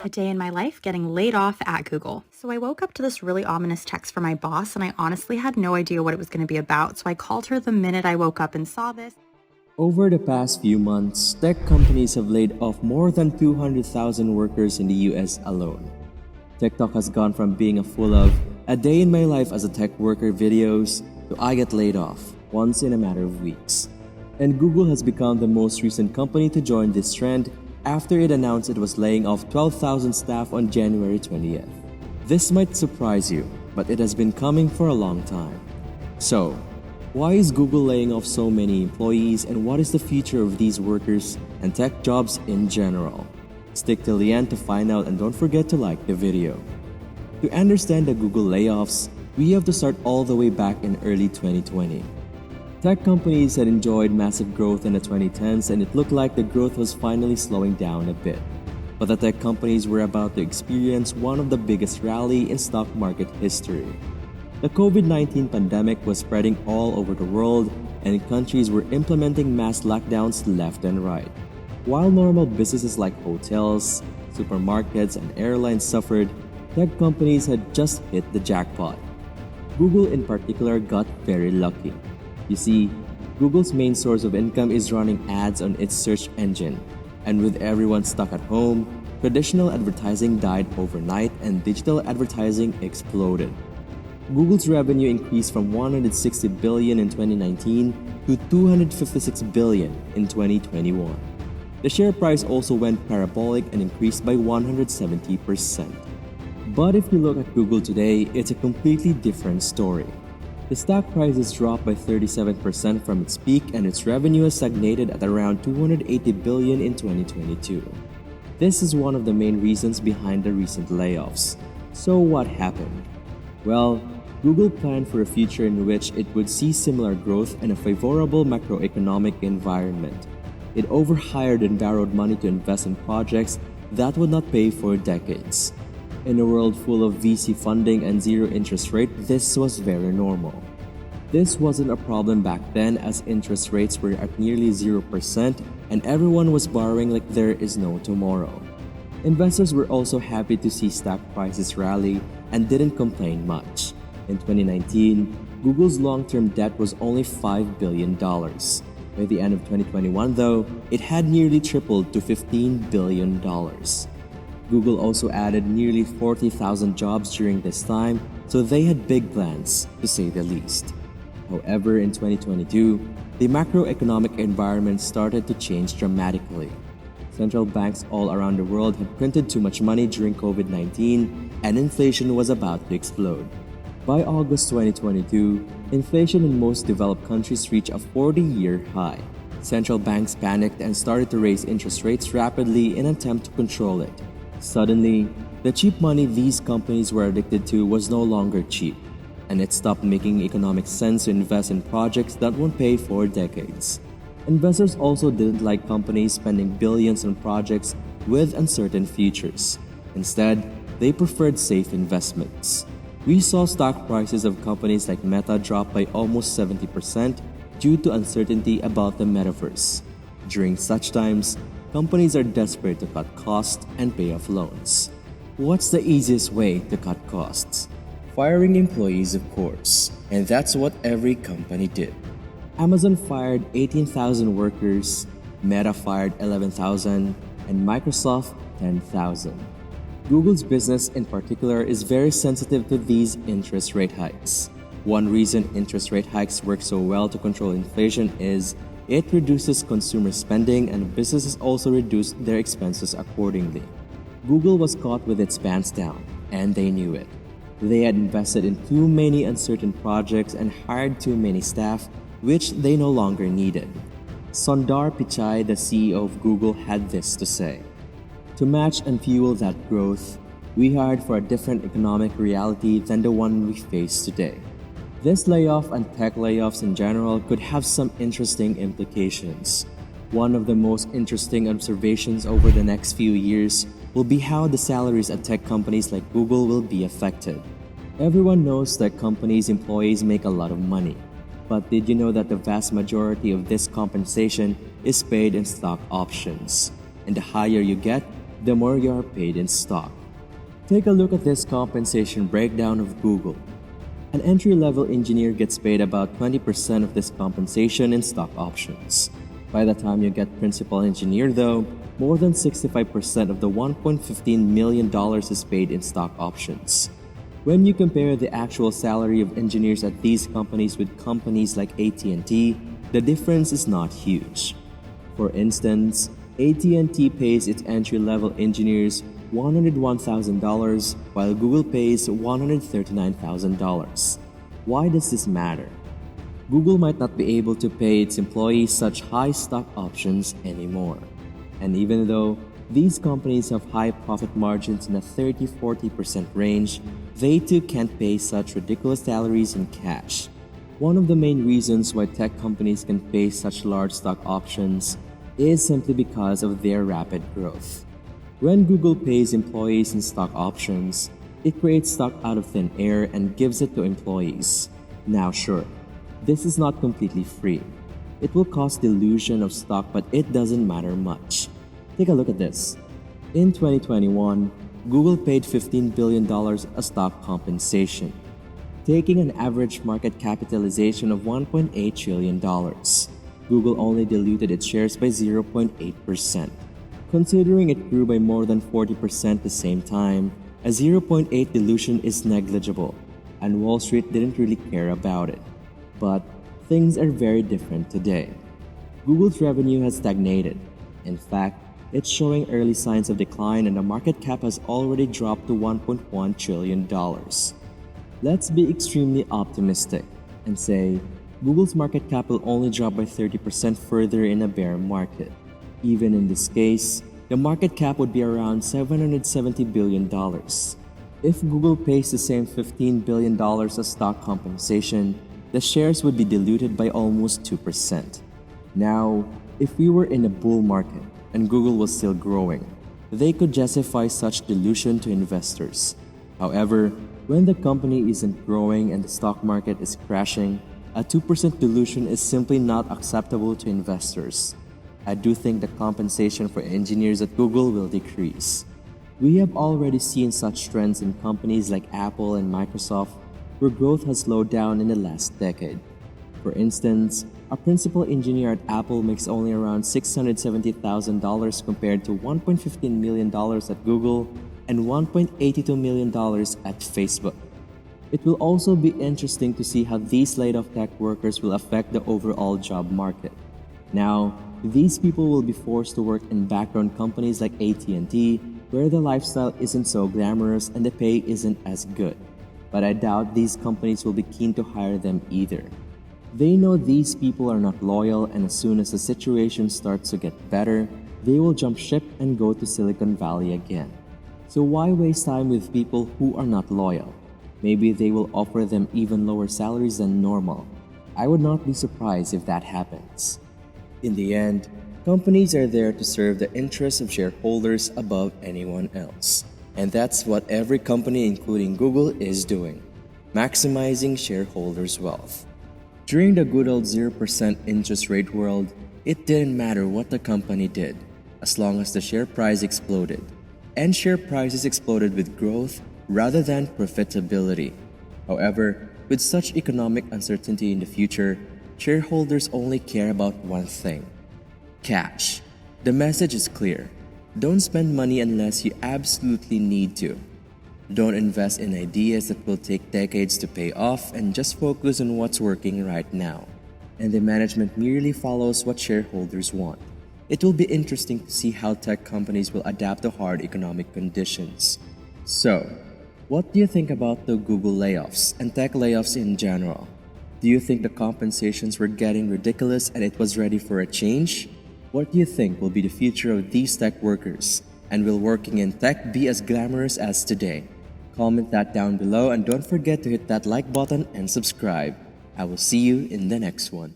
A day in my life getting laid off at Google. So I woke up to this really ominous text from my boss, and I honestly had no idea what it was going to be about. So I called her the minute I woke up and saw this. Over the past few months, tech companies have laid off more than 200,000 workers in the US alone. TikTok has gone from being a full of a day in my life as a tech worker videos to I get laid off once in a matter of weeks. And Google has become the most recent company to join this trend after it announced it was laying off 12,000 staff on January 20th. This might surprise you, but it has been coming for a long time. So, why is Google laying off so many employees, and what is the future of these workers and tech jobs in general? Stick till the end to find out, and don't forget to like the video. To understand the Google layoffs, we have to start all the way back in early 2020. Tech companies had enjoyed massive growth in the 2010s, and it looked like the growth was finally slowing down a bit. But the tech companies were about to experience one of the biggest rally in stock market history. The COVID-19 pandemic was spreading all over the world, and countries were implementing mass lockdowns left and right. While normal businesses like hotels, supermarkets, and airlines suffered, tech companies had just hit the jackpot. Google in particular got very lucky. You see, Google's main source of income is running ads on its search engine, and with everyone stuck at home, traditional advertising died overnight and digital advertising exploded. Google's revenue increased from $160 billion in 2019 to $256 billion in 2021. The share price also went parabolic and increased by 170%. But if you look at Google today, it's a completely different story. The stock price has dropped by 37% from its peak, and its revenue has stagnated at around $280 billion in 2022. This is one of the main reasons behind the recent layoffs. So what happened? Well, Google planned for a future in which it would see similar growth and a favorable macroeconomic environment. It overhired and borrowed money to invest in projects that would not pay for decades. In a world full of VC funding and zero interest rate, this was very normal. This wasn't a problem back then, as interest rates were at nearly 0% and everyone was borrowing like there is no tomorrow. Investors were also happy to see stock prices rally and didn't complain much. In 2019, Google's long-term debt was only $5 billion. By the end of 2021, though, it had nearly tripled to $15 billion. Google also added nearly 40,000 jobs during this time, so they had big plans, to say the least. However, in 2022, the macroeconomic environment started to change dramatically. Central banks all around the world had printed too much money during COVID-19, and inflation was about to explode. By August 2022, inflation in most developed countries reached a 40-year high. Central banks panicked and started to raise interest rates rapidly in an attempt to control it. Suddenly, the cheap money these companies were addicted to was no longer cheap, and it stopped making economic sense to invest in projects that won't pay for decades. Investors also didn't like companies spending billions on projects with uncertain futures. Instead, they preferred safe investments. We saw stock prices of companies like Meta drop by almost 70% due to uncertainty about the metaverse. During such times, companies are desperate to cut costs and pay off loans. What's the easiest way to cut costs? Firing employees, of course, and that's what every company did. Amazon fired 18,000 workers, Meta fired 11,000, and Microsoft 10,000. Google's business in particular is very sensitive to these interest rate hikes. One reason interest rate hikes work so well to control inflation is it reduces consumer spending, and businesses also reduce their expenses accordingly. Google was caught with its pants down, and they knew it. They had invested in too many uncertain projects and hired too many staff, which they no longer needed. Sundar Pichai, the CEO of Google, had this to say: "To match and fuel that growth, we hired for a different economic reality than the one we face today." This layoff and tech layoffs in general could have some interesting implications. One of the most interesting observations over the next few years will be how the salaries at tech companies like Google will be affected. Everyone knows that companies' employees make a lot of money. But did you know that the vast majority of this compensation is paid in stock options? And the higher you get, the more you are paid in stock. Take a look at this compensation breakdown of Google. An entry-level engineer gets paid about 20% of this compensation in stock options. By the time you get principal engineer though, more than 65% of the $1.15 million is paid in stock options. When you compare the actual salary of engineers at these companies with companies like AT&T, the difference is not huge. For instance, AT&T pays its entry-level engineers $101,000 while Google pays $139,000. Why does this matter? Google might not be able to pay its employees such high stock options anymore. And even though these companies have high profit margins in the 30-40% range, they too can't pay such ridiculous salaries in cash. One of the main reasons why tech companies can pay such large stock options is simply because of their rapid growth. When Google pays employees in stock options, it creates stock out of thin air and gives it to employees. Now sure, this is not completely free. It will cost the illusion of stock, but it doesn't matter much. Take a look at this. In 2021, Google paid $15 billion as stock compensation, taking an average market capitalization of $1.8 trillion. Google only diluted its shares by 0.8%. Considering it grew by more than 40% at the same time, a 0.8 dilution is negligible, and Wall Street didn't really care about it. But things are very different today. Google's revenue has stagnated. In fact, it's showing early signs of decline and the market cap has already dropped to $1.1 trillion. Let's be extremely optimistic and say Google's market cap will only drop by 30% further in a bear market. Even in this case, the market cap would be around $770 billion. If Google pays the same $15 billion as stock compensation, the shares would be diluted by almost 2%. Now, if we were in a bull market and Google was still growing, they could justify such dilution to investors. However, when the company isn't growing and the stock market is crashing, a 2% dilution is simply not acceptable to investors. I do think the compensation for engineers at Google will decrease. We have already seen such trends in companies like Apple and Microsoft, where growth has slowed down in the last decade. For instance, a principal engineer at Apple makes only around $670,000 compared to $1.15 million at Google and $1.82 million at Facebook. It will also be interesting to see how these laid-off tech workers will affect the overall job market. Now, these people will be forced to work in background companies like AT&T, where the lifestyle isn't so glamorous and the pay isn't as good. But I doubt these companies will be keen to hire them either. They know these people are not loyal, and as soon as the situation starts to get better, they will jump ship and go to Silicon Valley again. So why waste time with people who are not loyal? Maybe they will offer them even lower salaries than normal. I would not be surprised if that happens. In the end, companies are there to serve the interests of shareholders above anyone else. And that's what every company, including Google, is doing, maximizing shareholders' wealth. During the good old 0% interest rate world, it didn't matter what the company did, as long as the share price exploded. And share prices exploded with growth rather than profitability. However, with such economic uncertainty in the future, shareholders only care about one thing: cash. The message is clear. Don't spend money unless you absolutely need to. Don't invest in ideas that will take decades to pay off, and just focus on what's working right now. And the management merely follows what shareholders want. It will be interesting to see how tech companies will adapt to hard economic conditions. So, what do you think about the Google layoffs and tech layoffs in general? Do you think the compensations were getting ridiculous and it was ready for a change? What do you think will be the future of these tech workers? And will working in tech be as glamorous as today? Comment that down below and don't forget to hit that like button and subscribe. I will see you in the next one.